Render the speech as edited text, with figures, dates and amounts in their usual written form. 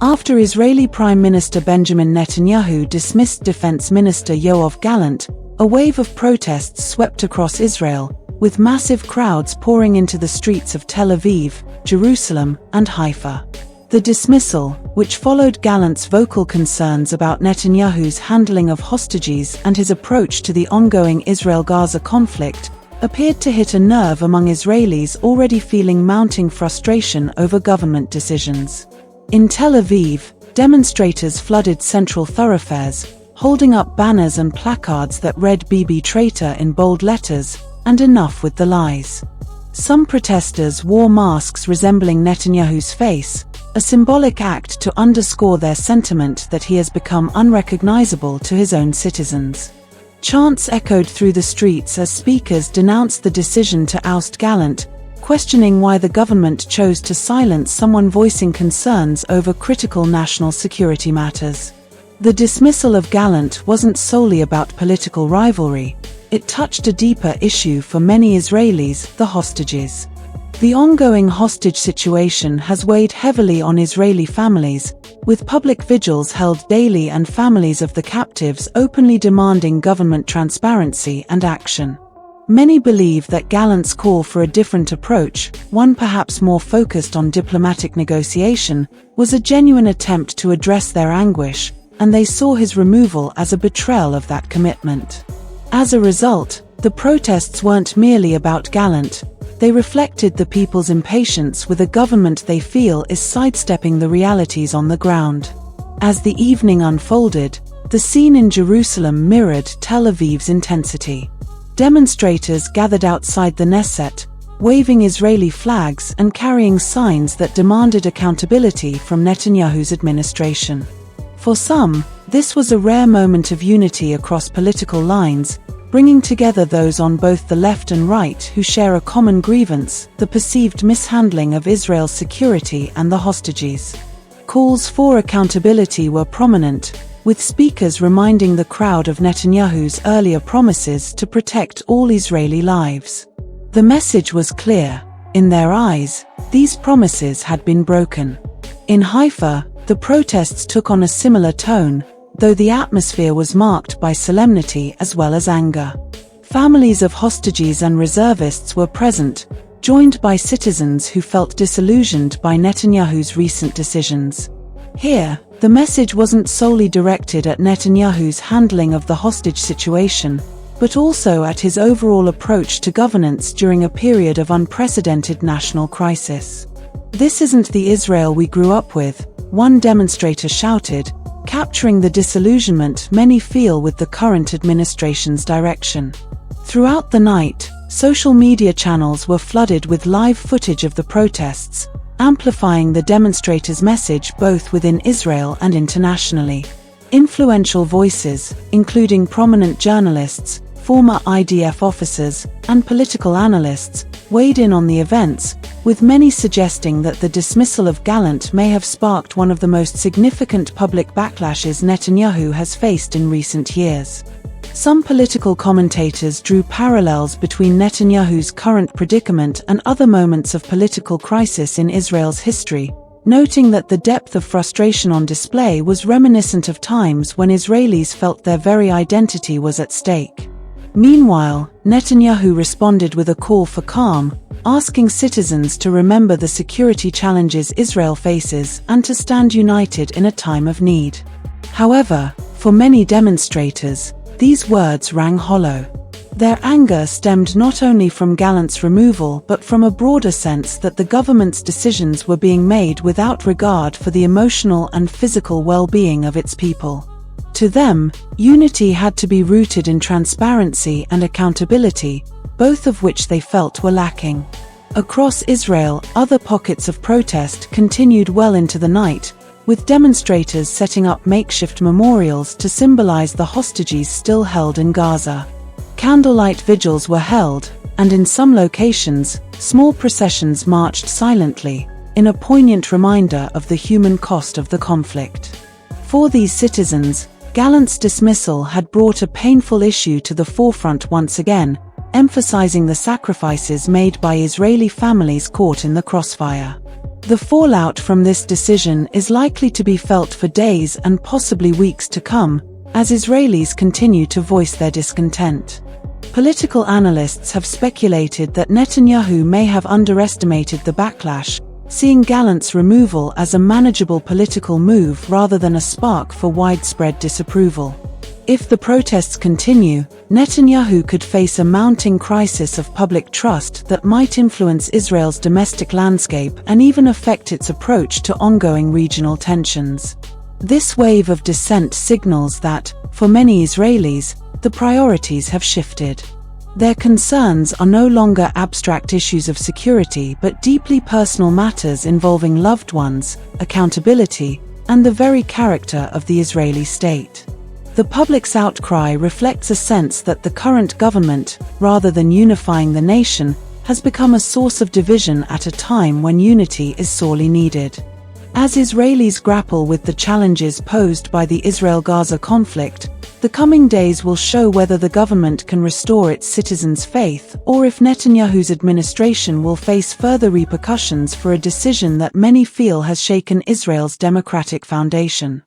After Israeli Prime Minister Benjamin Netanyahu dismissed Defense Minister Yoav Gallant, a wave of protests swept across Israel, with massive crowds pouring into the streets of Tel Aviv, Jerusalem, and Haifa. The dismissal, which followed Gallant's vocal concerns about Netanyahu's handling of hostages and his approach to the ongoing Israel-Gaza conflict, appeared to hit a nerve among Israelis already feeling mounting frustration over government decisions. In Tel Aviv, demonstrators flooded central thoroughfares, holding up banners and placards that read Bibi Traitor in bold letters, and enough with the lies. Some protesters wore masks resembling Netanyahu's face, a symbolic act to underscore their sentiment that he has become unrecognizable to his own citizens. Chants echoed through the streets as speakers denounced the decision to oust Gallant, questioning why the government chose to silence someone voicing concerns over critical national security matters. The dismissal of Gallant wasn't solely about political rivalry. It touched a deeper issue for many Israelis, the hostages. The ongoing hostage situation has weighed heavily on Israeli families, with public vigils held daily and families of the captives openly demanding government transparency and action. Many believe that Gallant's call for a different approach, one perhaps more focused on diplomatic negotiation, was a genuine attempt to address their anguish, and they saw his removal as a betrayal of that commitment. As a result, the protests weren't merely about Gallant. They reflected the people's impatience with a government they feel is sidestepping the realities on the ground. As the evening unfolded, the scene in Jerusalem mirrored Tel Aviv's intensity. Demonstrators gathered outside the Knesset, waving Israeli flags and carrying signs that demanded accountability from Netanyahu's administration. For some, this was a rare moment of unity across political lines, bringing together those on both the left and right who share a common grievance, the perceived mishandling of Israel's security and the hostages. Calls for accountability were prominent, with speakers reminding the crowd of Netanyahu's earlier promises to protect all Israeli lives. The message was clear. In their eyes, these promises had been broken. In Haifa, the protests took on a similar tone, though the atmosphere was marked by solemnity as well as anger. Families of hostages and reservists were present, joined by citizens who felt disillusioned by Netanyahu's recent decisions. Here, the message wasn't solely directed at Netanyahu's handling of the hostage situation, but also at his overall approach to governance during a period of unprecedented national crisis. "This isn't the Israel we grew up with," one demonstrator shouted, capturing the disillusionment many feel with the current administration's direction. Throughout the night, social media channels were flooded with live footage of the protests, amplifying the demonstrators' message both within Israel and internationally. Influential voices, including prominent journalists, former IDF officers, and political analysts, weighed in on the events, with many suggesting that the dismissal of Gallant may have sparked one of the most significant public backlashes Netanyahu has faced in recent years. Some political commentators drew parallels between Netanyahu's current predicament and other moments of political crisis in Israel's history, noting that the depth of frustration on display was reminiscent of times when Israelis felt their very identity was at stake. Meanwhile, Netanyahu responded with a call for calm, asking citizens to remember the security challenges Israel faces and to stand united in a time of need. However, for many demonstrators, these words rang hollow. Their anger stemmed not only from Gallant's removal but from a broader sense that the government's decisions were being made without regard for the emotional and physical well-being of its people. To them, unity had to be rooted in transparency and accountability, both of which they felt were lacking. Across Israel, other pockets of protest continued well into the night, with demonstrators setting up makeshift memorials to symbolize the hostages still held in Gaza. Candlelight vigils were held, and in some locations, small processions marched silently, in a poignant reminder of the human cost of the conflict. For these citizens, Gallant's dismissal had brought a painful issue to the forefront once again, emphasizing the sacrifices made by Israeli families caught in the crossfire. The fallout from this decision is likely to be felt for days and possibly weeks to come, as Israelis continue to voice their discontent. Political analysts have speculated that Netanyahu may have underestimated the backlash, seeing Gallant's removal as a manageable political move rather than a spark for widespread disapproval. If the protests continue, Netanyahu could face a mounting crisis of public trust that might influence Israel's domestic landscape and even affect its approach to ongoing regional tensions. This wave of dissent signals that, for many Israelis, the priorities have shifted. Their concerns are no longer abstract issues of security but deeply personal matters involving loved ones, accountability, and the very character of the Israeli state. The public's outcry reflects a sense that the current government, rather than unifying the nation, has become a source of division at a time when unity is sorely needed. As Israelis grapple with the challenges posed by the Israel-Gaza conflict, the coming days will show whether the government can restore its citizens' faith or if Netanyahu's administration will face further repercussions for a decision that many feel has shaken Israel's democratic foundation.